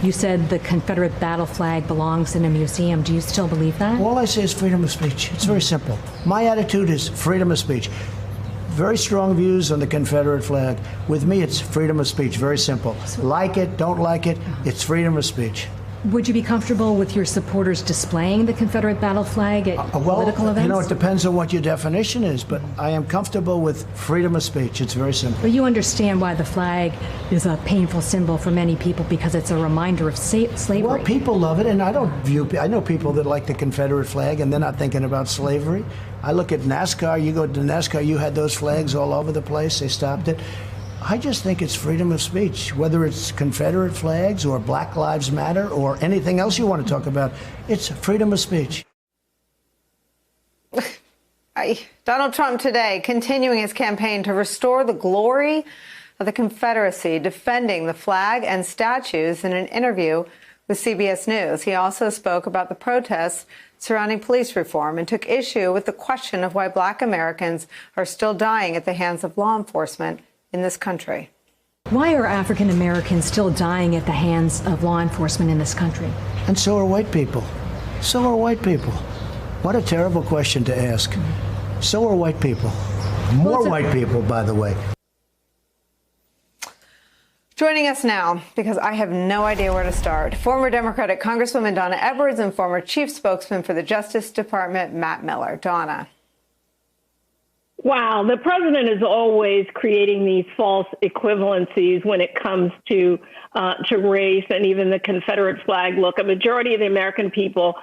you said the Confederate battle flag belongs in a museum. Do you still believe that? All I say is freedom of speech. It's very simple. My attitude is freedom of speech. Very strong views on the Confederate flag. With me, it's freedom of speech. Very simple. Like it, don't like it, it's freedom of speech. Would you be comfortable with your supporters displaying the Confederate battle flag at political events? You know, it depends on what your definition is, but I am comfortable with freedom of speech. It's very simple. But you understand why the flag is a painful symbol for many people, because it's a reminder of slavery. Well, people love it, and I know people that like the Confederate flag, and they're not thinking about slavery. I look at NASCAR. You go to NASCAR, you had those flags all over the place. They stopped it. I just think it's freedom of speech, whether it's Confederate flags or Black Lives Matter or anything else you want to talk about. It's freedom of speech. Donald Trump today continuing his campaign to restore the glory of the Confederacy, defending the flag and statues in an interview with CBS News. He also spoke about the protests surrounding police reform and took issue with the question of why Black Americans are still dying at the hands of law enforcement in this country. Why are African Americans still dying at the hands of law enforcement in this country? And so are white people. So are white people. What a terrible question to ask. So are white people. More white people, by the way. Joining us now, because I have no idea where to start, former Democratic Congresswoman Donna Edwards and former Chief Spokesman for the Justice Department, Matt Miller. Donna. Wow, the president is always creating these false equivalencies when it comes to race and even the Confederate flag. Look, a majority of the American people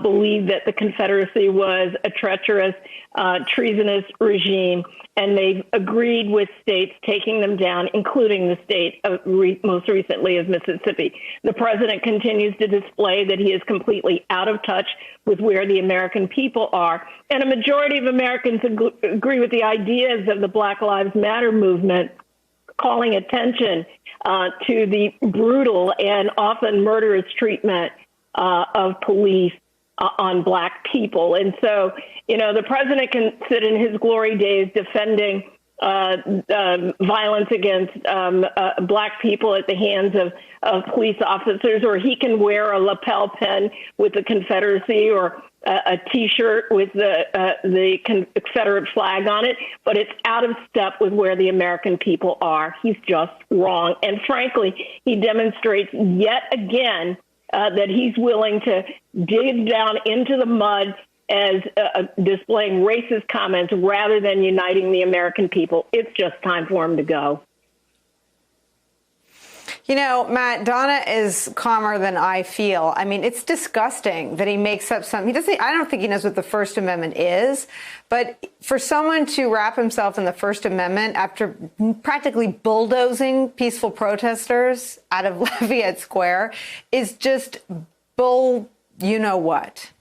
believe that the Confederacy was a treacherous, treasonous regime, and they've agreed with states taking them down, including the state of most recently of Mississippi. The president continues to display that he is completely out of touch with where the American people are. And a majority of Americans agree with the ideas of the Black Lives Matter movement, calling attention to the brutal and often murderous treatment of police on Black people. And so, you know, the president can sit in his glory days defending violence against Black people at the hands of police officers, or he can wear a lapel pin with the Confederacy or a T-shirt with the Confederate flag on it, but it's out of step with where the American people are. He's just wrong. And frankly, he demonstrates yet again that he's willing to dig down into the mud as displaying racist comments rather than uniting the American people. It's just time for him to go. You know, Matt, Donna is calmer than I feel. I mean, it's disgusting that he makes up I don't think he knows what the First Amendment is, but for someone to wrap himself in the First Amendment after practically bulldozing peaceful protesters out of Lafayette Square is just bull, you know what.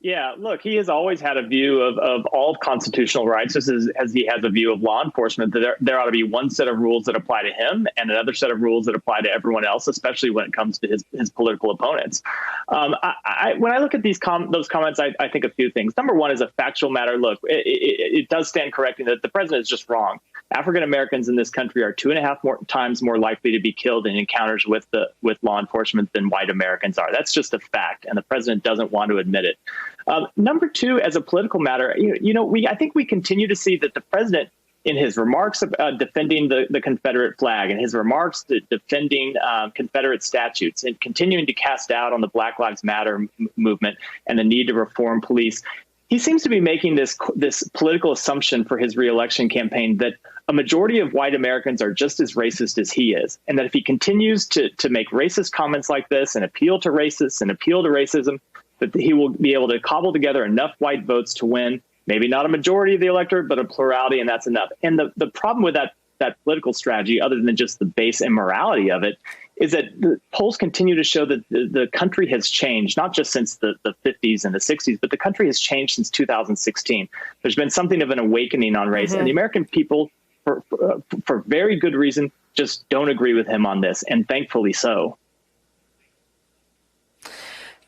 Yeah, look, he has always had a view of all constitutional rights, just as he has a view of law enforcement, that there ought to be one set of rules that apply to him and another set of rules that apply to everyone else, especially when it comes to his political opponents. When I look at those comments, I think a few things. Number one is a factual matter. Look, it does stand correcting that the president is just wrong. African Americans in this country are 2.5 times more likely to be killed in encounters with law enforcement than white Americans are. That's just a fact, and the president doesn't want to admit it. Number two, as a political matter, I think we continue to see that the president, in his remarks defending the Confederate flag and his remarks defending Confederate statutes and continuing to cast doubt on the Black Lives Matter movement and the need to reform police, he seems to be making this political assumption for his reelection campaign that a majority of white Americans are just as racist as he is, and that if he continues to make racist comments like this and appeal to racists and appeal to racism, that he will be able to cobble together enough white votes to win, maybe not a majority of the electorate, but a plurality, and that's enough. And the problem with that political strategy, other than just the base immorality of it, is that the polls continue to show that the country has changed, not just since the 50s and the 60s, but the country has changed since 2016. There's been something of an awakening on race, and the American people, for very good reason, just don't agree with him on this, and thankfully so.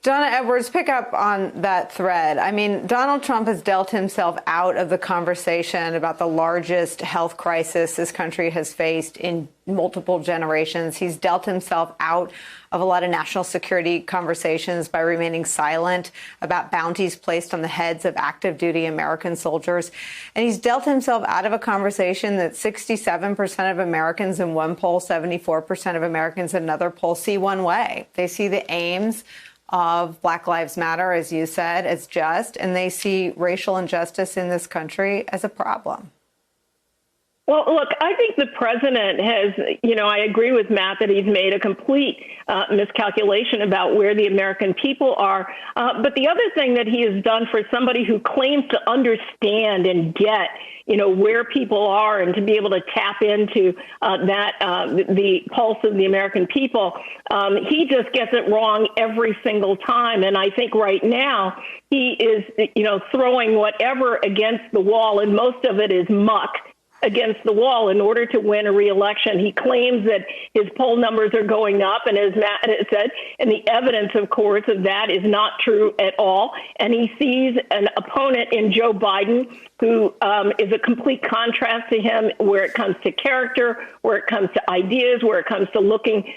Donna Edwards, pick up on that thread. I mean, Donald Trump has dealt himself out of the conversation about the largest health crisis this country has faced in multiple generations. He's dealt himself out of a lot of national security conversations by remaining silent about bounties placed on the heads of active duty American soldiers. And he's dealt himself out of a conversation that 67% of Americans in one poll, 74% of Americans in another poll see one way. They see the aims of Black Lives Matter, as you said, as just, and they see racial injustice in this country as a problem. Well, look, I think the president has, I agree with Matt that he's made a complete miscalculation about where the American people are. But the other thing that he has done for somebody who claims to understand and get, where people are and to be able to tap into the pulse of the American people, he just gets it wrong every single time. And I think right now he is, throwing whatever against the wall, and most of it is muck against the wall in order to win a re-election. He claims that his poll numbers are going up, and as Matt has said, and the evidence, of course, of that is not true at all. And he sees an opponent in Joe Biden who is a complete contrast to him where it comes to character, where it comes to ideas, where it comes to looking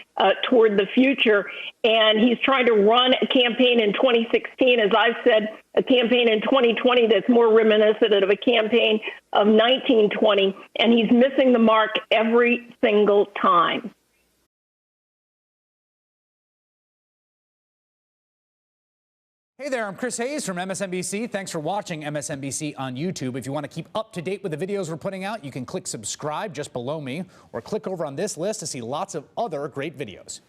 toward the future. And he's trying to run a campaign in 2016, as I've said, a campaign in 2020 that's more reminiscent of a campaign of 1920, and he's missing the mark every single time. Hey there, I'm Chris Hayes from MSNBC. Thanks for watching MSNBC on YouTube. If you want to keep up to date with the videos we're putting out, you can click subscribe just below me or click over on this list to see lots of other great videos.